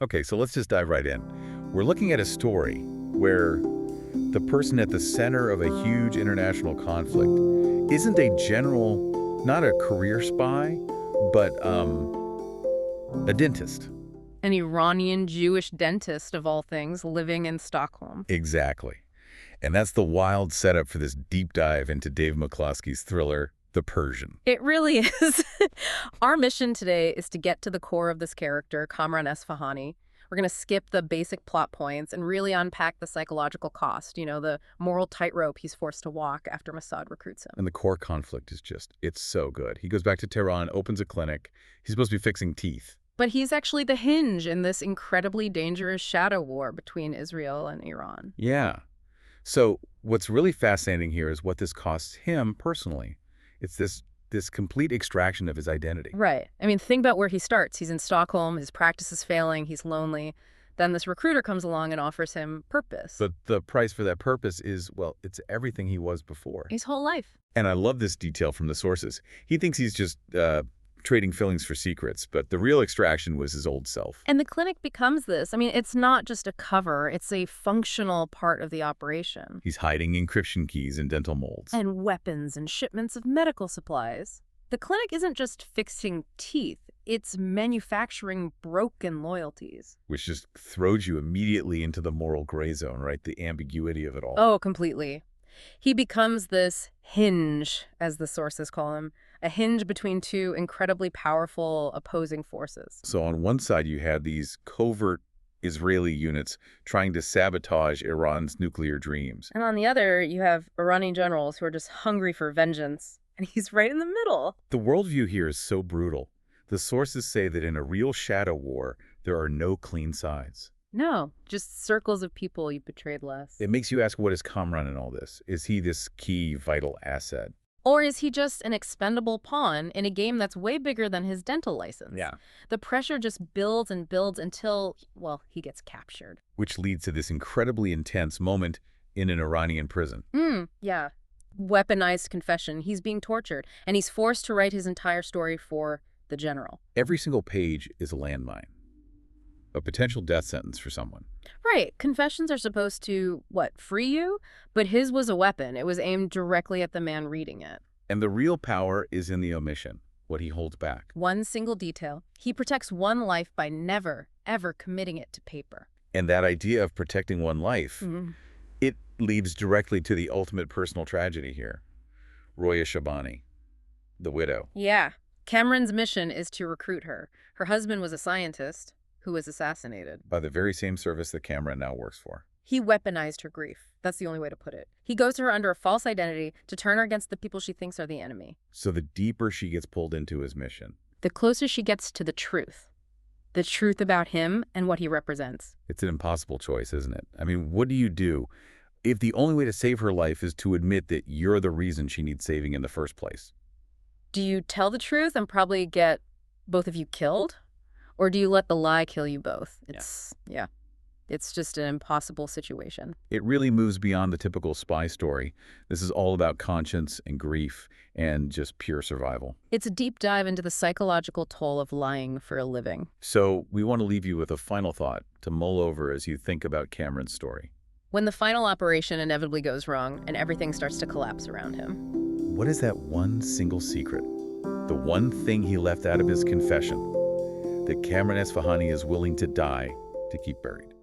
Okay, so let's just dive right in. We're looking at a story where the person at the center of a huge international conflict isn't a general, not a career spy, but a dentist. An Iranian Jewish dentist, of all things, living in Stockholm. Exactly. And that's the wild setup for this deep dive into Dave McCloskey's thriller, The Persian. It really is. Our mission today is to get to the core of this character, Kamran Esfahani. We're going to skip the basic plot points and really unpack the psychological cost, the moral tightrope he's forced to walk after Mossad recruits him. And the core conflict is it's so good. He goes back to Tehran, opens a clinic. He's supposed to be fixing teeth. But he's actually the hinge in this incredibly dangerous shadow war between Israel and Iran. Yeah. So what's really fascinating here is what this costs him personally. It's this complete extraction of his identity. Right. I mean, think about where he starts. He's in Stockholm, his practice is failing, he's lonely. Then this recruiter comes along and offers him purpose. But the price for that purpose is, well, it's everything he was before. His whole life. And I love this detail from the sources. He thinks he's just trading fillings for secrets, but the real extraction was his old self. And the clinic becomes this. I mean, it's not just a cover, it's a functional part of the operation. He's hiding encryption keys and dental molds. And weapons and shipments of medical supplies. The clinic isn't just fixing teeth, it's manufacturing broken loyalties. Which just throws you immediately into the moral gray zone, right? The ambiguity of it all. Oh, completely. He becomes this hinge, as the sources call him, a hinge between two incredibly powerful opposing forces. So on one side, you had these covert Israeli units trying to sabotage Iran's nuclear dreams. And on the other, you have Iranian generals who are just hungry for vengeance. And he's right in the middle. The worldview here is so brutal. The sources say that in a real shadow war, there are no clean sides. No, just circles of people you betrayed less. It makes you ask, what is Kamran in all this? Is he this key, vital asset? Or is he just an expendable pawn in a game that's way bigger than his dental license? Yeah. The pressure just builds and builds until, well, he gets captured. Which leads to this incredibly intense moment in an Iranian prison. Yeah. Weaponized confession. He's being tortured, and he's forced to write his entire story for the general. Every single page is a landmine. A potential death sentence for someone. Right. Confessions are supposed to, free you? But his was a weapon. It was aimed directly at the man reading it. And the real power is in the omission, what he holds back. One single detail. He protects one life by never, ever committing it to paper. And that idea of protecting one life, it leads directly to the ultimate personal tragedy here. Roya Shabani, the widow. Yeah. Kamran's mission is to recruit her. Her husband was a scientist who was assassinated. By the very same service that Kamran now works for. He weaponized her grief. That's the only way to put it. He goes to her under a false identity to turn her against the people she thinks are the enemy. So the deeper she gets pulled into his mission, the closer she gets to the truth. The truth about him and what he represents. It's an impossible choice, isn't it? I mean, what do you do if the only way to save her life is to admit that you're the reason she needs saving in the first place? Do you tell the truth and probably get both of you killed? Or do you let the lie kill you both? It's just an impossible situation. It really moves beyond the typical spy story. This is all about conscience and grief and just pure survival. It's a deep dive into the psychological toll of lying for a living. So we want to leave you with a final thought to mull over as you think about Kamran's story. When the final operation inevitably goes wrong and everything starts to collapse around him. What is that one single secret? The one thing he left out of his confession that Kamran Esfahani is willing to die to keep buried?